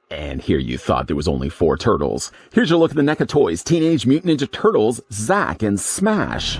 And here you thought there was only 4 turtles. Here's your look at the NECA Toys Teenage Mutant Ninja Turtles, Zack and Smash.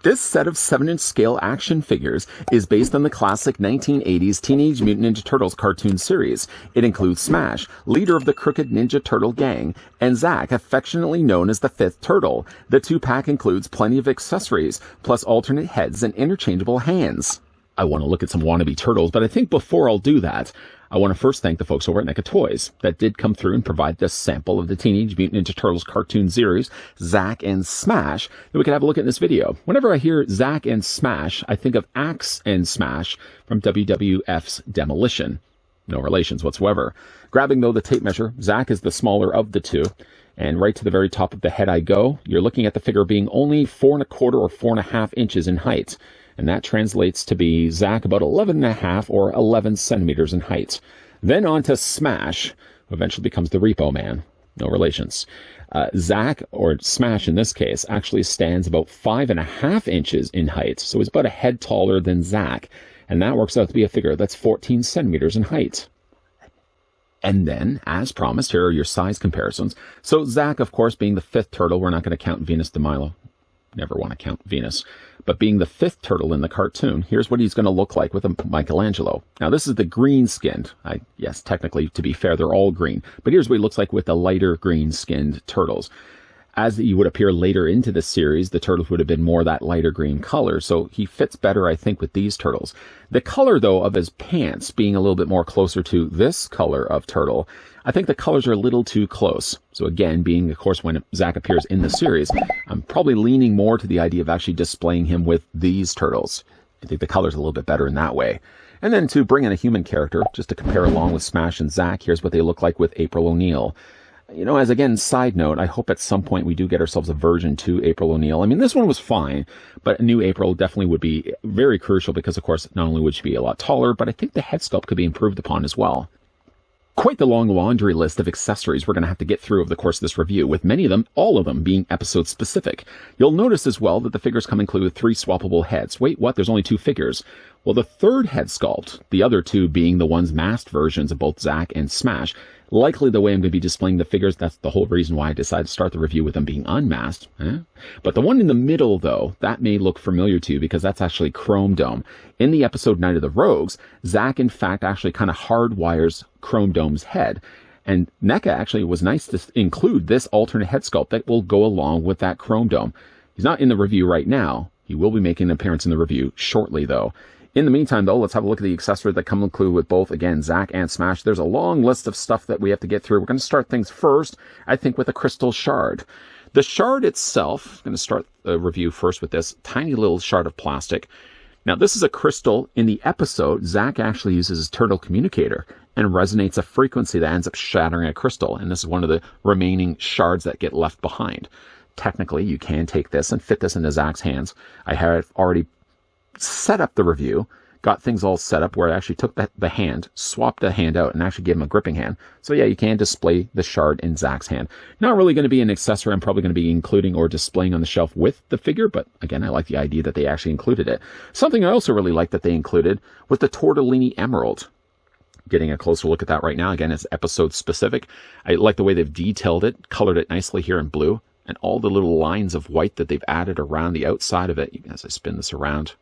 This set of 7-inch scale action figures is based on the classic 1980s Teenage Mutant Ninja Turtles cartoon series. It includes Smash, leader of the Crooked Ninja Turtle gang, and Zack, affectionately known as the 5th Turtle. The 2-pack includes plenty of accessories, plus alternate heads and interchangeable hands. I want to look at some wannabe turtles, but I think before I'll do that, I want to first thank the folks over at NECA Toys that did come through and provide this sample of the Teenage Mutant Ninja Turtles cartoon series, Zack and Smash, that we can have a look at in this video. Whenever I hear Zack and Smash, I think of Axe and Smash from WWF's Demolition. No relations whatsoever. Grabbing, though, the tape measure, Zack is the smaller of the two. And right to the very top of the head I go. You're looking at the figure being only 4 1/4 or 4 1/2 inches in height. And that translates to be Zack about 11 1/2 or 11 centimeters in height. Then on to Smash, who eventually becomes the Repo Man. No relations. Zack, or Smash in this case, actually stands about 5 1/2 inches in height. So he's about a head taller than Zack. And that works out to be a figure that's 14 centimeters in height. And then, as promised, here are your size comparisons. So Zack, of course, being the 5th turtle, we're not going to count Venus de Milo. Never want to count Venus. But being the 5th turtle in the cartoon, here's what he's going to look like with a Michelangelo. Now, this is the green-skinned. Yes, technically, to be fair, they're all green. But here's what he looks like with the lighter green-skinned turtles. As he would appear later into the series, the turtles would have been more that lighter green color, so he fits better, I think, with these turtles. The color, though, of his pants being a little bit more closer to this color of turtle, I think the colors are a little too close. So again, being, of course, when Zack appears in the series, I'm probably leaning more to the idea of actually displaying him with these turtles. I think the color's a little bit better in that way. And then to bring in a human character, just to compare along with Smash and Zack, here's what they look like with April O'Neil. You know, as again, side note, I hope at some point we do get ourselves a version 2 April O'Neil. I mean, this one was fine, but a new April definitely would be very crucial because, of course, not only would she be a lot taller, but I think the head sculpt could be improved upon as well. Quite the long laundry list of accessories we're going to have to get through over the course of this review, with many of them, all of them, being episode specific. You'll notice as well that the figures come included with 3 swappable heads. Wait, what? There's only 2 figures. Well, the 3rd head sculpt, the other 2 being the ones masked versions of both Zack and Smash, likely the way I'm going to be displaying the figures, that's the whole reason why I decided to start the review with them being unmasked. But the one in the middle, though, that may look familiar to you because that's actually Chrome Dome. In the episode Night of the Rogues, Zack, in fact, actually kind of hardwires Chrome Dome's head. And NECA actually was nice to include this alternate head sculpt that will go along with that Chrome Dome. He's not in the review right now. He will be making an appearance in the review shortly, though. In the meantime, though, let's have a look at the accessories that come included with both, again, Zack and Smash. There's a long list of stuff that we have to get through. We're going to start things first, I think, with a crystal shard. The shard itself, I'm going to start the review first with this tiny little shard of plastic. Now, this is a crystal. In the episode, Zack actually uses his turtle communicator and resonates a frequency that ends up shattering a crystal. And this is one of the remaining shards that get left behind. Technically, you can take this and fit this into Zack's hands. I have already set up the review, got things all set up where I actually took the hand, swapped the hand out, and actually gave him a gripping hand. So yeah, you can display the shard in Zack's hand. Not really going to be an accessory I'm probably going to be including or displaying on the shelf with the figure, but again, I like the idea that they actually included it. Something I also really like that they included was the Tortellini Emerald. Getting a closer look at that right now. Again, it's episode specific. I like the way they've detailed it, colored it nicely here in blue, and all the little lines of white that they've added around the outside of it as I spin this around.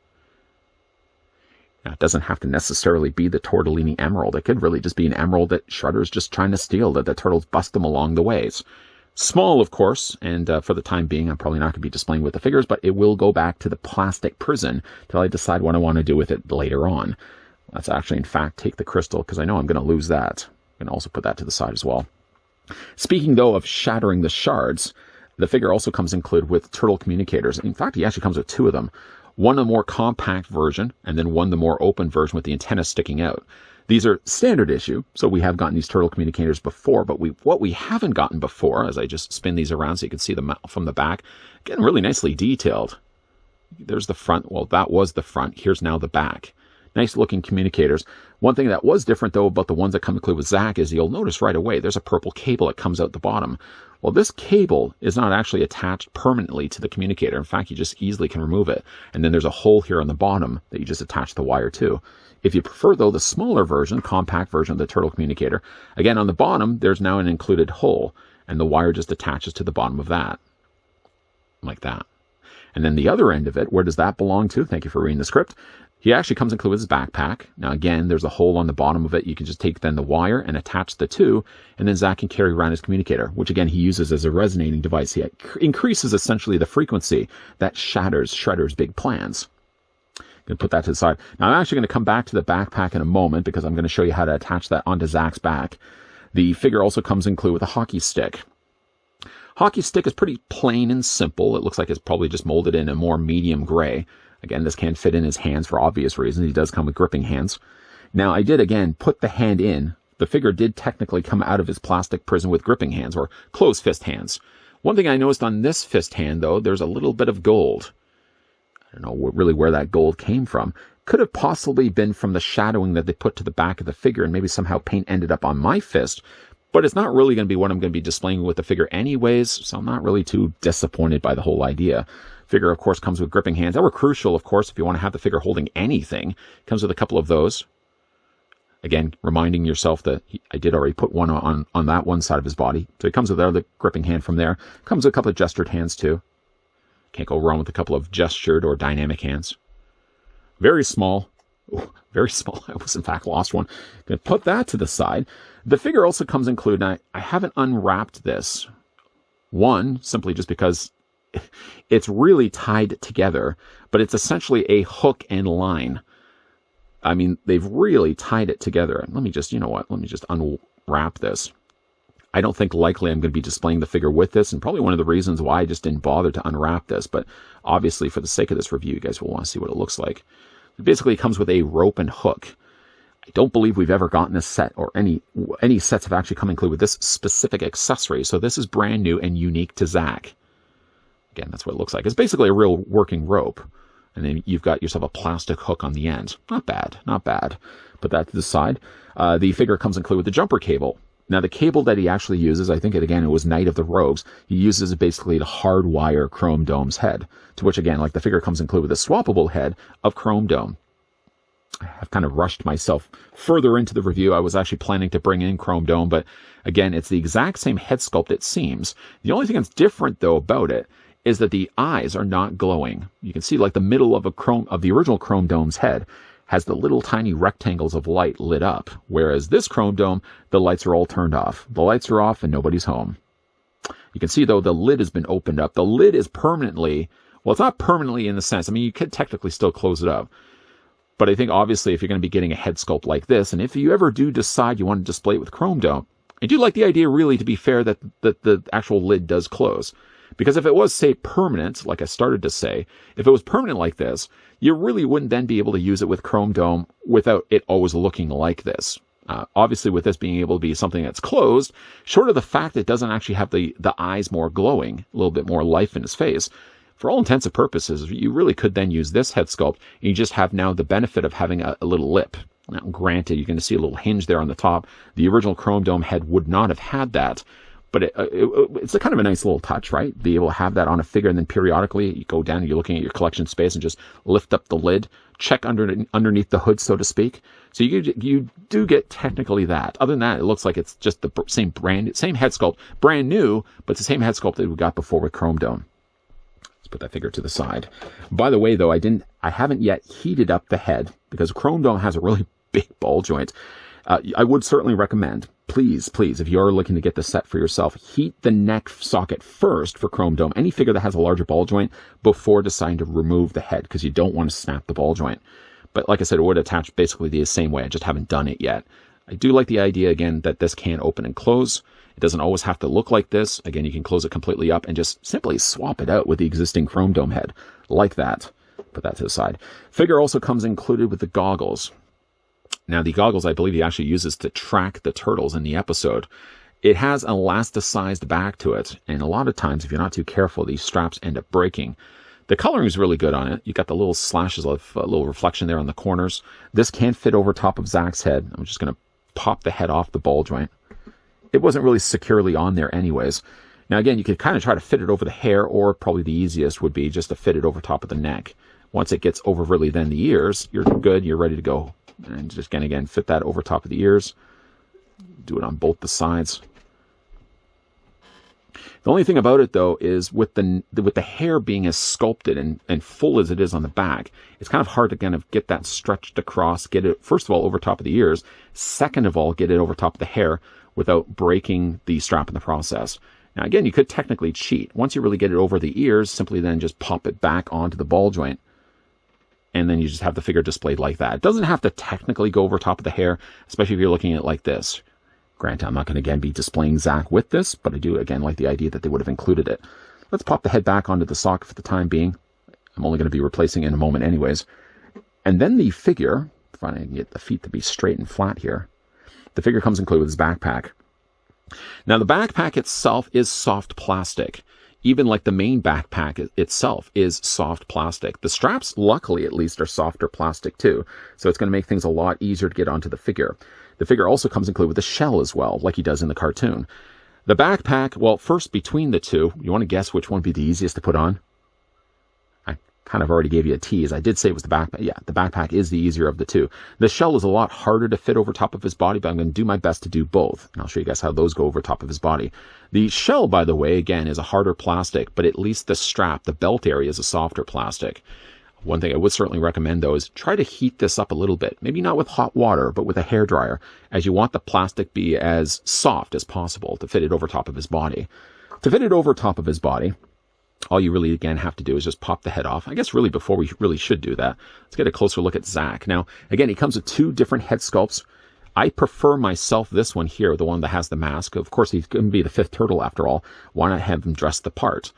Now, it doesn't have to necessarily be the tortellini emerald. It could really just be an emerald that Shredder's just trying to steal, that the turtles bust them along the ways. Small, of course, and for the time being, I'm probably not going to be displaying with the figures, but it will go back to the plastic prison till I decide what I want to do with it later on. Let's actually, in fact, take the crystal, because I know I'm going to lose that. I'm going to also put that to the side as well. Speaking, though, of shattering the shards, the figure also comes included with turtle communicators. In fact, he actually comes with two of them. One the more compact version, and then one the more open version with the antenna sticking out. These are standard issue, so we have gotten these turtle communicators before, but what we haven't gotten before, as I just spin these around so you can see them from the back, again, really nicely detailed. There's the front. Well, that was the front. Here's now the back. Nice looking communicators. One thing that was different, though, about the ones that come included with Zack is you'll notice right away there's a purple cable that comes out the bottom. Well, this cable is not actually attached permanently to the communicator. In fact, you just easily can remove it. And then there's a hole here on the bottom that you just attach the wire to. If you prefer, though, the smaller version, compact version of the turtle communicator, again, on the bottom, there's now an included hole, and the wire just attaches to the bottom of that, like that. And then the other end of it, where does that belong to? Thank you for reading the script. He actually comes included with his backpack. Now, again, there's a hole on the bottom of it. You can just take then the wire and attach the two, and then Zack can carry around his communicator, which, again, he uses as a resonating device. He increases, essentially, the frequency that shatters Shredder's big plans. Going to put that to the side. Now, I'm actually going to come back to the backpack in a moment because I'm going to show you how to attach that onto Zack's back. The figure also comes included with a hockey stick. Hockey stick is pretty plain and simple. It looks like it's probably just molded in a more medium gray. Again, this can't fit in his hands for obvious reasons. He does come with gripping hands. Now, I did, again, put the hand in. The figure did technically come out of his plastic prison with gripping hands, or closed fist hands. One thing I noticed on this fist hand, though, there's a little bit of gold. I don't know really where that gold came from. Could have possibly been from the shadowing that they put to the back of the figure, and maybe somehow paint ended up on my fist. But it's not really going to be what I'm going to be displaying with the figure anyways, so I'm not really too disappointed by the whole idea. Figure, of course, comes with gripping hands. That were crucial, of course, if you want to have the figure holding anything. Comes with a couple of those. Again, reminding yourself that I did already put one on that one side of his body. So it comes with the gripping hand from there. Comes with a couple of gestured hands, too. Can't go wrong with a couple of gestured or dynamic hands. Very small. Ooh, very small. I was, in fact, lost one. Going to put that to the side. The figure also comes included. Now, I haven't unwrapped this. One, simply just because it's really tied together, but it's essentially a hook and line. I mean, they've really tied it together. Let me just, you know what? Let me just unwrap this. I don't think likely I'm going to be displaying the figure with this, and probably one of the reasons why I just didn't bother to unwrap this, but obviously for the sake of this review, you guys will want to see what it looks like. It basically comes with a rope and hook. I don't believe we've ever gotten a set, or any sets have actually come included with this specific accessory, so this is brand new and unique to Zack. Again, that's what it looks like. It's basically a real working rope. And then you've got yourself a plastic hook on the end. Not bad, not bad. Put that to the side. The figure comes included with the jumper cable. Now, the cable that he actually uses, I think, it was Night of the Rogues. He uses it basically to hardwire Chrome Dome's head. To which, again, like the figure comes included with a swappable head of Chrome Dome. I've kind of rushed myself further into the review. I was actually planning to bring in Chrome Dome, but again, it's the exact same head sculpt, it seems. The only thing that's different, though, about it is that the eyes are not glowing. You can see like the middle of the original Chrome Dome's head has the little tiny rectangles of light lit up, whereas this Chrome Dome, the lights are all turned off. The lights are off and nobody's home. You can see, though, the lid has been opened up. The lid is permanently, well, it's not permanently in the sense, I mean, you could technically still close it up. But I think, obviously, if you're going to be getting a head sculpt like this, and if you ever do decide you want to display it with Chrome Dome, I do like the idea, really, to be fair, that the actual lid does close. Because if it was, say, permanent, like I started to say, if it was permanent like this, you really wouldn't then be able to use it with Chrome Dome without it always looking like this. Obviously, with this being able to be something that's closed, short of the fact that it doesn't actually have the eyes more glowing, a little bit more life in his face, for all intents and purposes, you really could then use this head sculpt, and you just have now the benefit of having a little lip. Now, granted, you're going to see a little hinge there on the top. The original Chrome Dome head would not have had that. But it's a kind of a nice little touch, right? Be able to have that on a figure, and then periodically you go down and you're looking at your collection space and just lift up the lid, check underneath the hood, so to speak. So you do get technically that. Other than that, it looks like it's just the same head sculpt, brand new, but it's the same head sculpt that we got before with Chrome Dome. Let's put that figure to the side. By the way, though, I haven't yet heated up the head because Chrome Dome has a really big ball joint. I would certainly recommend, please, if you're looking to get the set for yourself, heat the neck socket first for Chrome Dome, any figure that has a larger ball joint, before deciding to remove the head, because you don't want to snap the ball joint. But like I said, it would attach basically the same way. I just haven't done it yet. I do like the idea, again, that this can open and close. It doesn't always have to look like this. Again, you can close it completely up and just simply swap it out with the existing Chrome Dome head, like that. Put that to the side. Figure also comes included with the goggles. Now, the goggles, I believe he actually uses to track the turtles in the episode. It has an elasticized back to it, and a lot of times, if you're not too careful, these straps end up breaking. The coloring is really good on it. You got the little slashes of a little reflection there on the corners. This can fit over top of Zack's head. I'm just going to pop the head off the ball joint. It wasn't really securely on there anyways. Now, again, you could kind of try to fit it over the hair, or probably the easiest would be just to fit it over top of the neck. Once it gets over really then the ears, you're good, you're ready to go. And just again, fit that over top of the ears. Do it on both the sides. The only thing about it, though, is with the hair being as sculpted and full as it is on the back, it's kind of hard to kind of get that stretched across, get it, first of all, over top of the ears. Second of all, get it over top of the hair without breaking the strap in the process. Now, again, you could technically cheat. Once you really get it over the ears, simply then just pop it back onto the ball joint. And then you just have the figure displayed like that. It doesn't have to technically go over top of the hair, especially if you're looking at it like this. Granted, I'm not going to, again, be displaying Zack with this, but I do, again, like the idea that they would have included it. Let's pop the head back onto the socket for the time being. I'm only going to be replacing it in a moment anyways. And then the figure, if I can get the feet to be straight and flat here, the figure comes included with his backpack. Now, the backpack itself is soft plastic. Even like the main backpack itself is soft plastic. The straps, luckily at least, are softer plastic too. So it's going to make things a lot easier to get onto the figure. The figure also comes included with a shell as well, like he does in the cartoon. The backpack, well, first between the two, you want to guess which one would be the easiest to put on? I kind of already gave you a tease. I did say it was the backpack. Yeah, the backpack is the easier of the two. The shell is a lot harder to fit over top of his body, but I'm going to do my best to do both. And I'll show you guys how those go over top of his body. The shell, by the way, again, is a harder plastic, but at least the strap, the belt area, is a softer plastic. One thing I would certainly recommend, though, is try to heat this up a little bit. Maybe not with hot water, but with a hairdryer, as you want the plastic be as soft as possible to fit it over top of his body. To fit it over top of his body, all you really, again, have to do is just pop the head off. I guess really before we really should do that, let's get a closer look at Zack. Now, again, he comes with two different head sculpts. I prefer myself this one here, the one that has the mask. Of course, he's going to be the fifth turtle after all. Why not have him dress the part?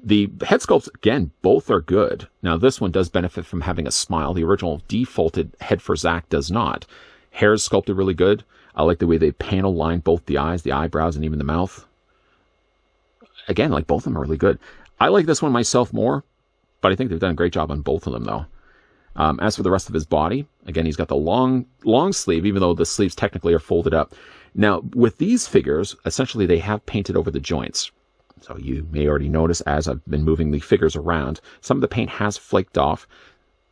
The head sculpts, again, both are good. Now, this one does benefit from having a smile. The original defaulted head for Zack does not. Hair is sculpted really good. I like the way they panel line both the eyes, the eyebrows, and even the mouth. Again, like both of them are really good. I like this one myself more, but I think they've done a great job on both of them, though. As for the rest of his body, again, he's got the long sleeve, even though the sleeves technically are folded up. Now, with these figures, essentially they have painted over the joints. So you may already notice as I've been moving the figures around, some of the paint has flaked off.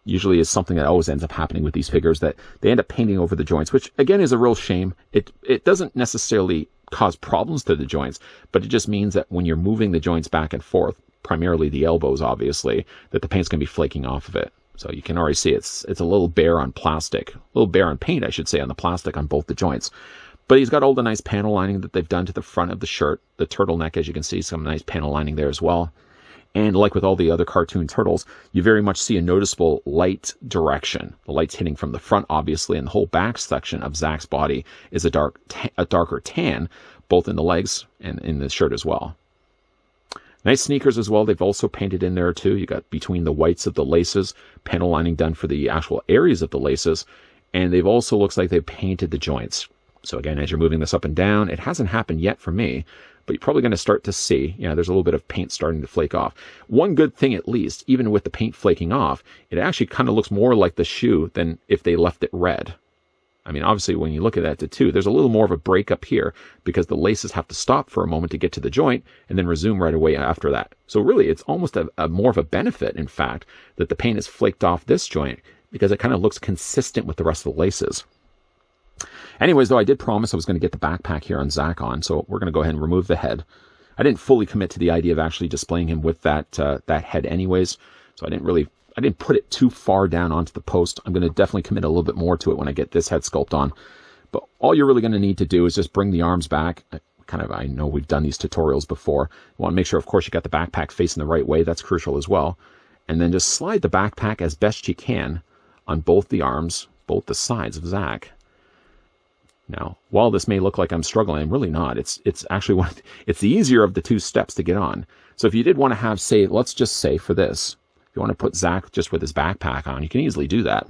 Usually is something that always ends up happening with these figures, that they end up painting over the joints, which again is a real shame. It doesn't necessarily cause problems to the joints, but it just means that when you're moving the joints back and forth, primarily the elbows, obviously, that the paint's going to be flaking off of it. So you can already see it's a little bare on plastic, a little bare on paint, I should say, on the plastic on both the joints. But he's got all the nice panel lining that they've done to the front of the shirt. The turtleneck, as you can see, some nice panel lining there as well. And like with all the other cartoon turtles, you very much see a noticeable light direction. The light's hitting from the front, obviously, and the whole back section of Zack's body is a darker tan, both in the legs and in the shirt as well. Nice sneakers as well. They've also painted in there too. You got between the whites of the laces, panel lining done for the actual areas of the laces. And they've also, looks like they've painted the joints. So again, as you're moving this up and down, it hasn't happened yet for me, but you're probably going to start to see, there's a little bit of paint starting to flake off. One good thing, at least, even with the paint flaking off, it actually kind of looks more like the shoe than if they left it red. I mean, obviously, when you look at that too, there's a little more of a break up here because the laces have to stop for a moment to get to the joint and then resume right away after that. So really, it's almost a more of a benefit, in fact, that the paint is flaked off this joint because it kind of looks consistent with the rest of the laces. Anyways, though, I did promise I was going to get the backpack here on Zack on, so we're going to go ahead and remove the head. I didn't fully commit to the idea of actually displaying him with that that head anyways, so I didn't put it too far down onto the post. I'm going to definitely commit a little bit more to it when I get this head sculpt on. But all you're really going to need to do is just bring the arms back. I know we've done these tutorials before. You want to make sure, of course, you got the backpack facing the right way. That's crucial as well. And then just slide the backpack as best you can on both the arms, both the sides of Zack. Now, while this may look like I'm struggling, I'm really not. It's actually it's the easier of the two steps to get on. So if you did want to have, say, let's just say for this, if you want to put Zack just with his backpack on, you can easily do that.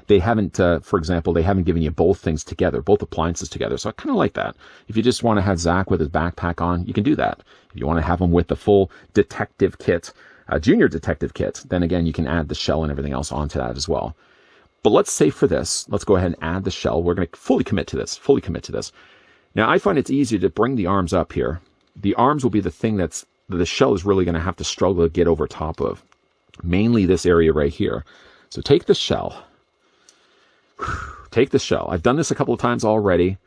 They haven't, for example, they haven't given you both things together, both appliances together. So I kind of like that. If you just want to have Zack with his backpack on, you can do that. If you want to have him with the full detective kit, junior detective kit, then again, you can add the shell and everything else onto that as well. But let's say for this, let's go ahead and add the shell. We're going to fully commit to this, Now, I find it's easier to bring the arms up here. The arms will be the thing that the shell is really going to have to struggle to get over top of. Mainly this area right here. So take the shell. Take the shell. I've done this a couple of times already.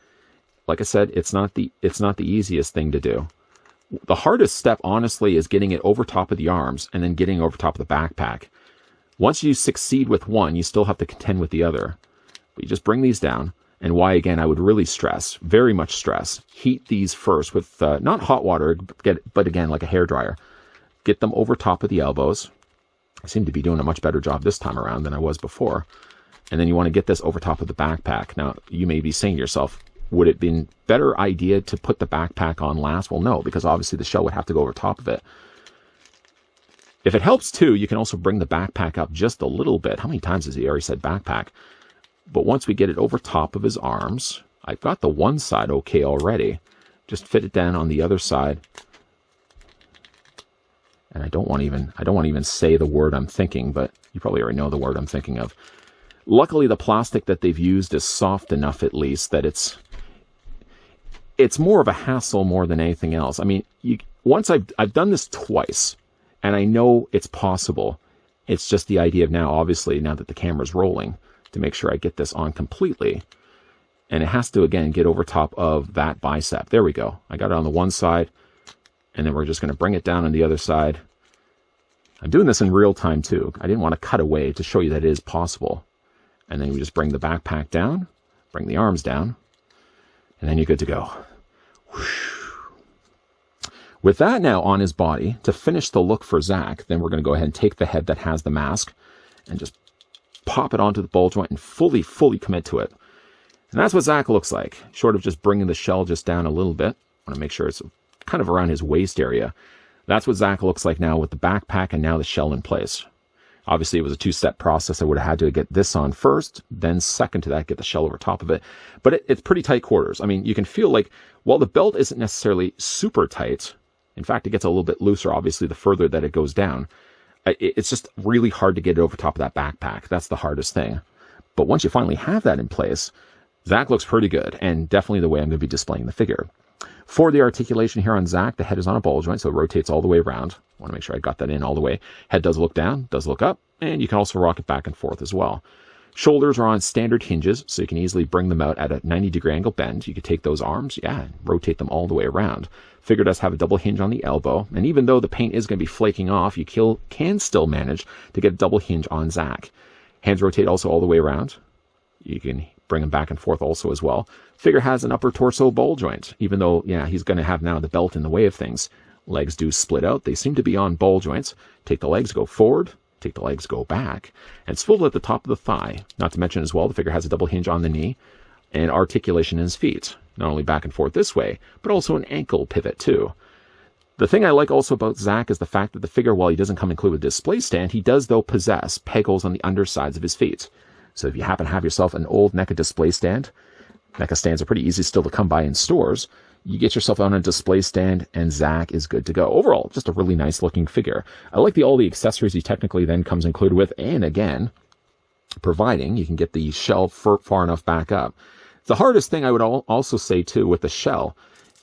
Like I said, it's not the easiest thing to do. The hardest step, honestly, is getting it over top of the arms and then getting over top of the backpack. Once you succeed with one, you still have to contend with the other. But you just bring these down. And why, again, I would really stress, very much stress, heat these first with not hot water, but again, like a hairdryer. Get them over top of the elbows. I seem to be doing a much better job this time around than I was before. And then you want to get this over top of the backpack. Now, you may be saying to yourself, would it be a better idea to put the backpack on last? Well, no, because obviously the shell would have to go over top of it. If it helps too, you can also bring the backpack up just a little bit. How many times has he already said backpack? But once we get it over top of his arms, I've got the one side okay already. Just fit it down on the other side. And I don't want to even say the word I'm thinking, but you probably already know the word I'm thinking of. Luckily, the plastic that they've used is soft enough, at least, that it's more of a hassle more than anything else. I mean, once I've done this twice, and I know it's possible. It's just the idea of now, obviously, now that the camera's rolling, to make sure I get this on completely. And it has to, again, get over top of that bicep. There we go. I got it on the one side, and then we're just going to bring it down on the other side. I'm doing this in real time, too. I didn't want to cut away to show you that it is possible. And then we just bring the backpack down, bring the arms down, and then you're good to go. Whoosh. With that now on his body, to finish the look for Zack, then we're going to go ahead and take the head that has the mask and just pop it onto the ball joint and fully commit to it. And that's what Zack looks like, short of just bringing the shell just down a little bit. I want to make sure it's kind of around his waist area. That's what Zack looks like now with the backpack and now the shell in place. Obviously, it was a two-step process. I would have had to get this on first, then second to that, get the shell over top of it. But it's pretty tight quarters. I mean, you can feel like, while the belt isn't necessarily super tight, in fact, it gets a little bit looser, obviously, the further that it goes down. It's just really hard to get it over top of that backpack. That's the hardest thing. But once you finally have that in place, Zack looks pretty good, and definitely the way I'm going to be displaying the figure. For the articulation here on Zack, the head is on a ball joint, so it rotates all the way around. I want to make sure I got that in all the way. Head does look down, does look up, and you can also rock it back and forth as well. Shoulders are on standard hinges, so you can easily bring them out at a 90-degree angle bend. You could take those arms, and rotate them all the way around. Figure does have a double hinge on the elbow, and even though the paint is going to be flaking off, you can still manage to get a double hinge on Zack. Hands rotate also all the way around. You can bring them back and forth also as well. Figure has an upper torso ball joint, even though, yeah, he's going to have now the belt in the way of things. Legs do split out. They seem to be on ball joints. Take the legs, go forward. Take the legs, go back. And swivel at the top of the thigh. Not to mention as well, the figure has a double hinge on the knee and articulation in his feet. Not only back and forth this way, but also an ankle pivot too. The thing I like also about Zack is the fact that the figure, while he doesn't come included with a display stand, he does, though, possess peg holes on the undersides of his feet. So if you happen to have yourself an old NECA display stand, NECA stands are pretty easy still to come by in stores. You get yourself on a display stand, and Zack is good to go. Overall, just a really nice looking figure. I like all the accessories he technically then comes included with, and again, providing you can get the shell far enough back up. The hardest thing I would also say too with the shell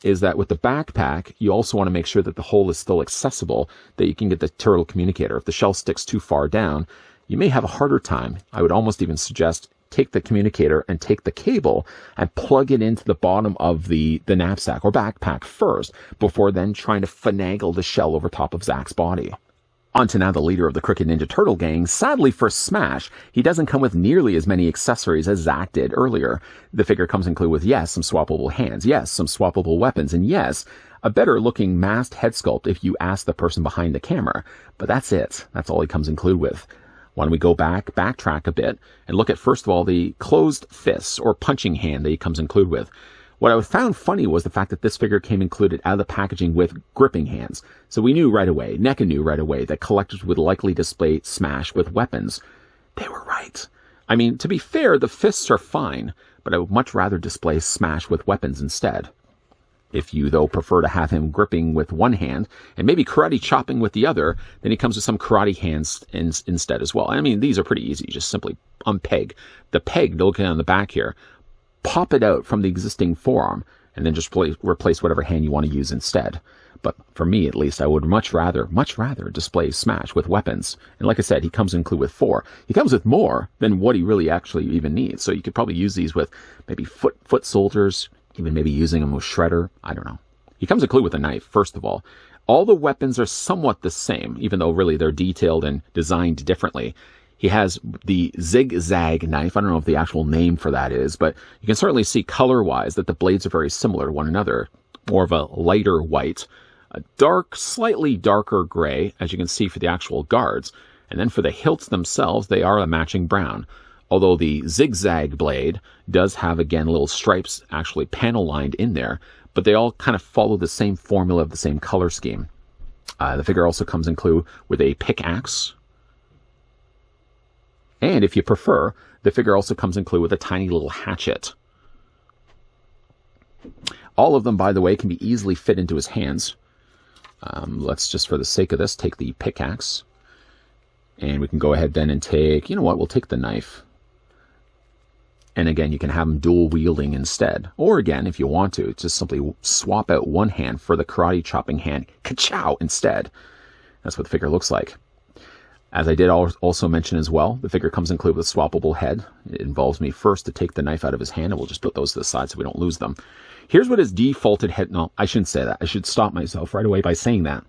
is that with the backpack, you also want to make sure that the hole is still accessible, that you can get the turtle communicator. If the shell sticks too far down, you may have a harder time. I would almost even suggest take the communicator and take the cable and plug it into the bottom of the knapsack or backpack first, before then trying to finagle the shell over top of Zack's body. On to now the leader of the Crooked Ninja Turtle gang. Sadly for Smash, he doesn't come with nearly as many accessories as Zack did earlier. The figure comes included with, yes, some swappable hands, yes, some swappable weapons, and yes, a better looking masked head sculpt if you ask the person behind the camera. But that's it. That's all he comes included with. Why don't we go backtrack a bit, and look at, first of all, the closed fists or punching hand that he comes included with. What I found funny was the fact that this figure came included out of the packaging with gripping hands. So we knew right away, NECA knew right away, that collectors would likely display Smash with weapons. They were right. I mean, to be fair, the fists are fine, but I would much rather display Smash with weapons instead. If you, though, prefer to have him gripping with one hand and maybe karate chopping with the other, then he comes with some karate hands instead as well. I mean, these are pretty easy. Just simply unpeg the peg, looking on the back here, pop it out from the existing forearm, and then just replace whatever hand you want to use instead. But for me, at least, I would much rather display Smash with weapons. And like I said, he comes included with 4. He comes with more than what he really actually even needs. So you could probably use these with maybe foot soldiers, even maybe using them with Shredder. I don't know. He comes included with a knife, first of all. All the weapons are somewhat the same, even though really they're detailed and designed differently. He has the zigzag knife. I don't know if the actual name for that is, but you can certainly see color-wise that the blades are very similar to one another. More of a lighter white, a slightly darker gray, as you can see for the actual guards. And then for the hilts themselves, they are a matching brown. Although the zigzag blade does have, again, little stripes actually panel lined in there, but they all kind of follow the same formula of the same color scheme. The figure also comes included with a pickaxe. And if you prefer, the figure also comes included with a tiny little hatchet. All of them, by the way, can be easily fit into his hands. Let's just, for the sake of this, take the pickaxe. And we can go ahead then and take, you know what, we'll take the knife. And again, you can have him dual wielding instead. Or again, if you want to, just simply swap out one hand for the karate chopping hand, ka-chow, instead. That's what the figure looks like. As I did also mention as well, the figure comes included with a swappable head. It involves me first to take the knife out of his hand, and we'll just put those to the side so we don't lose them. Here's what his defaulted head... No, I shouldn't say that. I should stop myself right away by saying that.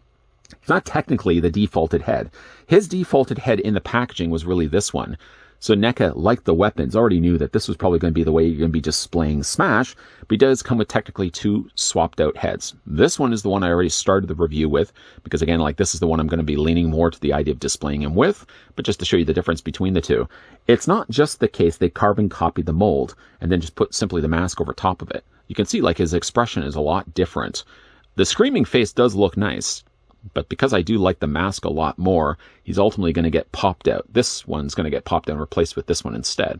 It's not technically the defaulted head. His defaulted head in the packaging was really this one. So NECA, like the weapons, already knew that this was probably going to be the way you're going to be displaying Smash, but he does come with technically 2 swapped out heads. This one is the one I already started the review with, because again, like, this is the one I'm going to be leaning more to the idea of displaying him with, but just to show you the difference between the two. It's not just the case they carbon copied the mold and then just put simply the mask over top of it. You can see, like, his expression is a lot different. The screaming face does look nice, but because I do like the mask a lot more, he's ultimately going to get popped out. This one's going to get popped out and replaced with this one instead.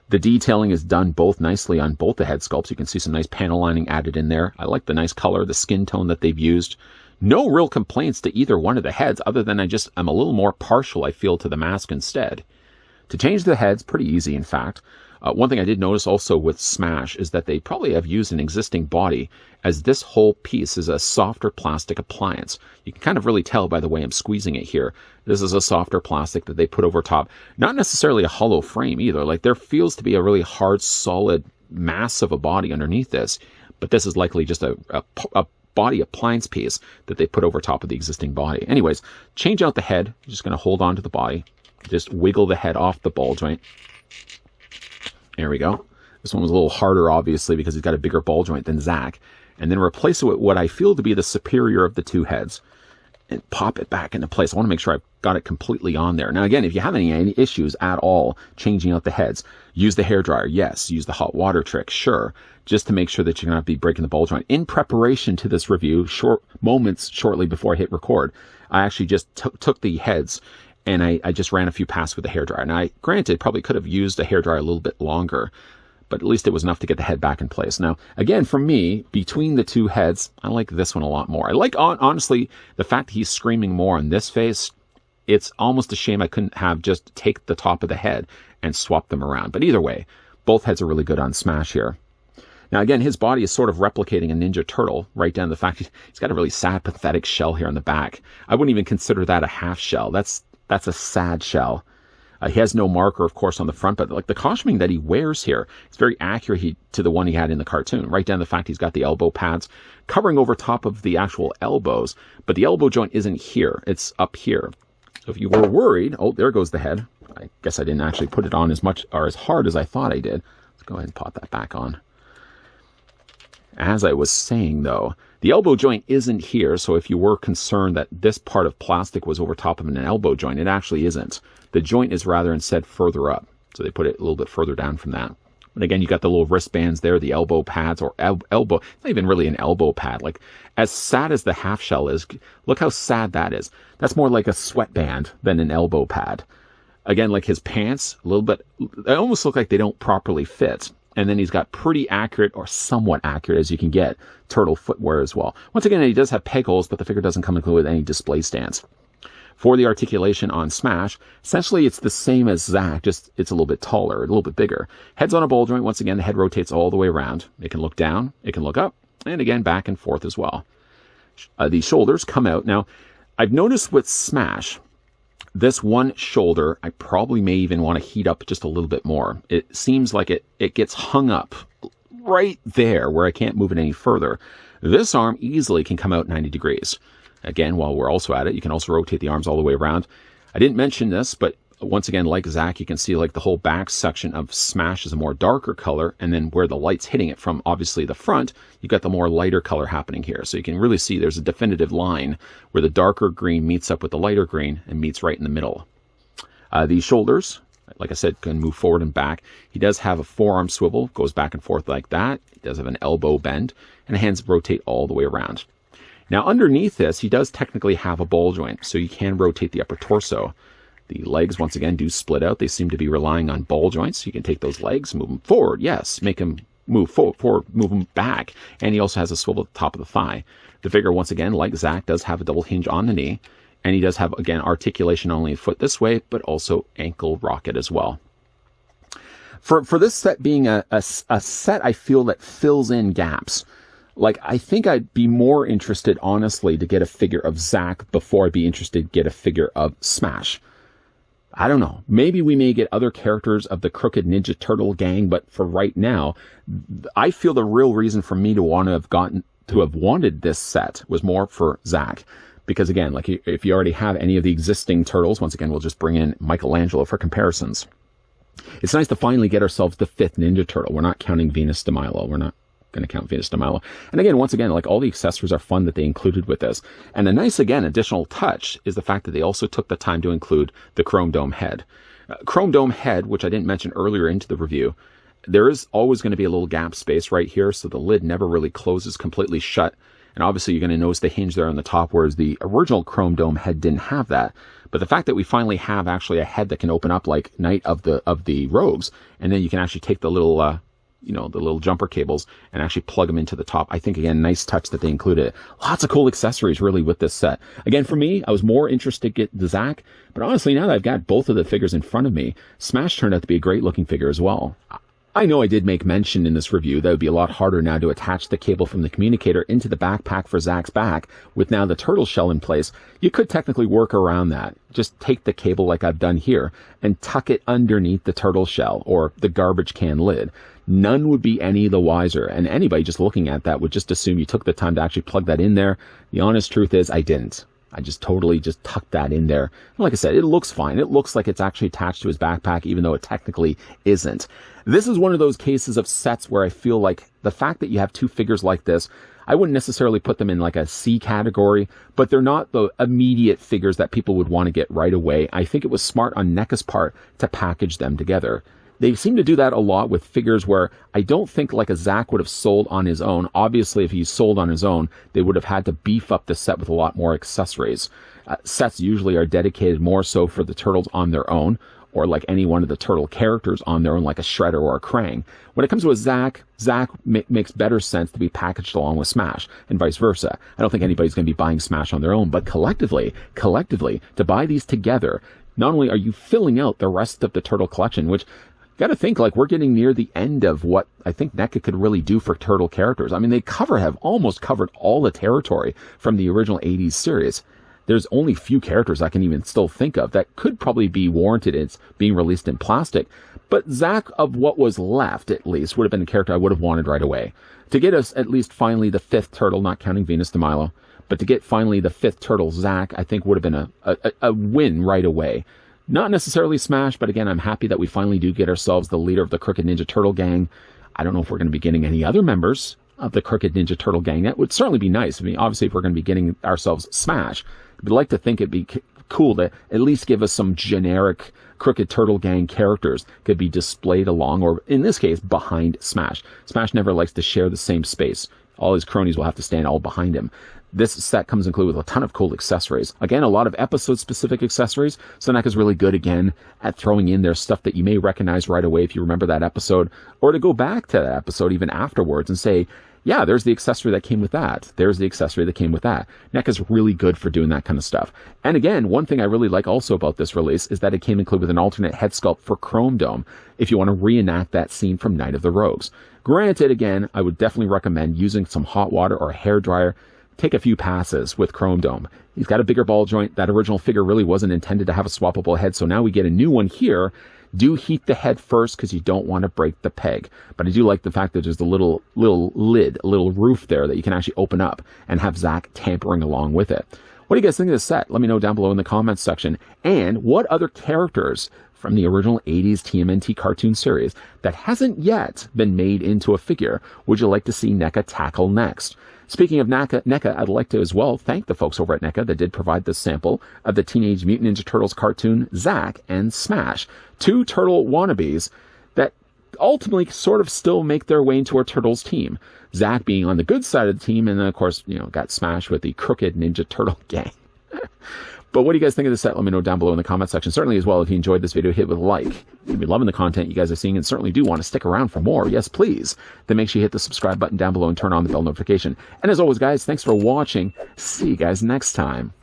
The detailing is done both nicely on both the head sculpts. You can see some nice panel lining added in there. I like the nice color, the skin tone that they've used. No real complaints to either one of the heads, other than I'm a little more partial, I feel, to the mask instead. To change the heads, pretty easy, in fact. One thing I did notice also with Smash is that they probably have used an existing body, as this whole piece is a softer plastic appliance. You can kind of really tell by the way I'm squeezing it here. This is a softer plastic that they put over top. Not necessarily a hollow frame either. Like, there feels to be a really hard, solid mass of a body underneath this, but this is likely just a body appliance piece that they put over top of the existing body. Anyways, change out the head. You're just going to hold on to the body. Just wiggle the head off the ball joint. There we go. This one was a little harder, obviously, because he's got a bigger ball joint than Zack. And then replace it with what I feel to be the superior of the two heads. And pop it back into place. I want to make sure I've got it completely on there. Now, again, if you have any issues at all changing out the heads, use the hairdryer. Yes. Use the hot water trick. Sure. Just to make sure that you're going to be breaking the ball joint. In preparation to this review, moments shortly before I hit record, I actually just took the heads and I just ran a few passes with the hairdryer. Now, granted, probably could have used a hairdryer a little bit longer, but at least it was enough to get the head back in place. Now, again, for me, between the two heads, I like this one a lot more. I like, honestly, the fact that he's screaming more on this face. It's almost a shame I couldn't have just take the top of the head and swap them around. But either way, both heads are really good on Smash here. Now, again, his body is sort of replicating a Ninja Turtle, right down to the fact he's got a really sad, pathetic shell here on the back. I wouldn't even consider that a half shell. That's a sad shell. He has no marker, of course, on the front, but like the costuming that he wears here, it's very accurate to the one he had in the cartoon. Right down to the fact he's got the elbow pads covering over top of the actual elbows, but the elbow joint isn't here. It's up here. So if you were worried, oh, there goes the head. I guess I didn't actually put it on as much or as hard as I thought I did. Let's go ahead and pop that back on. As I was saying, though, the elbow joint isn't here, so if you were concerned that this part of plastic was over top of an elbow joint, it actually isn't. The joint is rather instead further up, so they put it a little bit further down from that. And again, you got the little wristbands there, the elbow pads, or elbow, it's not even really an elbow pad. Like, as sad as the half shell is, look how sad that is. That's more like a sweatband than an elbow pad. Again, like his pants, a little bit, they almost look like they don't properly fit. And then he's got pretty accurate, or somewhat accurate as you can get, turtle footwear as well. Once again, he does have peg holes, but the figure doesn't come included with any display stands. For the articulation on Smash, essentially it's the same as Zack, just it's a little bit taller, a little bit bigger. Head's on a ball joint. Once again, the head rotates all the way around. It can look down, it can look up, and again, back and forth as well. The shoulders come out. Now, I've noticed with Smash, this one shoulder, I probably may even want to heat up just a little bit more. It seems like it gets hung up right there where I can't move it any further. This arm easily can come out 90 degrees. Again, while we're also at it, you can also rotate the arms all the way around. I didn't mention this, but once again, like Zack, you can see like the whole back section of Smash is a more darker color, and then where the light's hitting it from, obviously the front, you got the more lighter color happening here. So you can really see there's a definitive line where the darker green meets up with the lighter green and meets right in the middle. The shoulders, like I said, can move forward and back. He does have a forearm swivel, goes back and forth like that. He does have an elbow bend, and the hands rotate all the way around. Now underneath this, he does technically have a ball joint, so you can rotate the upper torso. The legs, once again, do split out. They seem to be relying on ball joints. You can take those legs, move them forward, yes, make them move forward, move them back, and he also has a swivel at the top of the thigh. The figure, once again, like Zack, does have a double hinge on the knee, and he does have, again, articulation only foot this way, but also ankle rocket as well. For this set being a set, I feel that fills in gaps. Like, I think I'd be more interested, honestly, to get a figure of Zack before I'd be interested to get a figure of Smash. I don't know. Maybe we may get other characters of the Crooked Ninja Turtle gang, but for right now, I feel the real reason for me to have wanted this set was more for Zack. Because again, like if you already have any of the existing turtles, once again, we'll just bring in Michelangelo for comparisons. It's nice to finally get ourselves the 5th Ninja Turtle. We're not counting Venus de Milo. We're not going to count Venus de Milo. And again, once again, like all the accessories are fun that they included with this. And a nice, again, additional touch is the fact that they also took the time to include the chrome dome head. Chrome dome head, which I didn't mention earlier into the review, there is always going to be a little gap space right here, so the lid never really closes completely shut. And obviously you're going to notice the hinge there on the top, whereas the original chrome dome head didn't have that. But the fact that we finally have actually a head that can open up like Knight of the Rogues, and then you can actually take the little the little jumper cables and actually plug them into the top. I think, again, nice touch that they included. Lots of cool accessories really with this set. Again, for me, I was more interested to get the Zack, but honestly, now that I've got both of the figures in front of me, Smash turned out to be a great looking figure as well. I know I did make mention in this review that it would be a lot harder now to attach the cable from the communicator into the backpack for Zack's back with now the turtle shell in place. You could technically work around that. Just take the cable like I've done here and tuck it underneath the turtle shell or the garbage can lid. None would be any the wiser, and anybody just looking at that would just assume you took the time to actually plug that in there. The honest truth is I didn't. I just totally just tucked that in there. And like I said, it looks fine. It looks like it's actually attached to his backpack, even though it technically isn't. This is one of those cases of sets where I feel like the fact that you have two figures like this, I wouldn't necessarily put them in like a C category, but they're not the immediate figures that people would want to get right away. I think it was smart on NECA's part to package them together. They seem to do that a lot with figures where I don't think like a Zack would have sold on his own. Obviously, if he sold on his own, they would have had to beef up the set with a lot more accessories. Sets usually are dedicated more so for the turtles on their own, or like any one of the turtle characters on their own, like a Shredder or a Krang. When it comes to a Zack, makes better sense to be packaged along with Smash, and vice versa. I don't think anybody's going to be buying Smash on their own, but collectively, to buy these together, not only are you filling out the rest of the turtle collection, which got to think like we're getting near the end of what I think NECA could really do for turtle characters. I mean, they have almost covered all the territory from the original 80s series. there's only few characters I can even still think of that could probably be warranted as being released in plastic. But Zack, of what was left at least, would have been a character I would have wanted right away. To get us at least finally the 5th turtle, not counting Venus de Milo, but to get finally the 5th turtle, Zack, I think would have been a win right away. Not necessarily Smash, but again, I'm happy that we finally do get ourselves the leader of the Crooked Ninja Turtle gang. I don't know if we're going to be getting any other members of the Crooked Ninja Turtle gang. That would certainly be nice. I mean, obviously, if we're going to be getting ourselves Smash, I'd like to think it'd be cool to at least give us some generic Crooked Turtle gang characters could be displayed along, or in this case, behind Smash. Smash never likes to share the same space. All his cronies will have to stand all behind him. This set comes included with a ton of cool accessories. Again, a lot of episode-specific accessories. So NECA is really good, again, at throwing in their stuff that you may recognize right away if you remember that episode, or to go back to that episode even afterwards and say, yeah, there's the accessory that came with that. There's the accessory that came with that. NECA is really good for doing that kind of stuff. And again, one thing I really like also about this release is that it came included with an alternate head sculpt for Chrome Dome if you want to reenact that scene from Night of the Rogues. Granted, again, I would definitely recommend using some hot water or a hairdryer. Take a few passes with Chrome Dome. He's got a bigger ball joint. That original figure really wasn't intended to have a swappable head, so now we get a new one here. Do heat the head first because you don't want to break the peg. But I do like the fact that there's a little lid, a little roof there that you can actually open up and have Zack tampering along with it. What do you guys think of this set? Let me know down below in the comments section. And what other characters from the original 80s TMNT cartoon series that hasn't yet been made into a figure would you like to see NECA tackle next? Speaking of NECA, I'd like to as well thank the folks over at NECA that did provide this sample of the Teenage Mutant Ninja Turtles cartoon Zack and Smash, 2 turtle wannabes that ultimately sort of still make their way into our Turtles team. Zack being on the good side of the team, and then of course, got Smash with the Crooked Ninja Turtle gang. But what do you guys think of this set? Let me know down below in the comment section. Certainly as well, if you enjoyed this video, hit with a like. If you've been loving the content you guys are seeing and certainly do want to stick around for more, yes please, then make sure you hit the subscribe button down below and turn on the bell notification. And as always guys, thanks for watching. See you guys next time.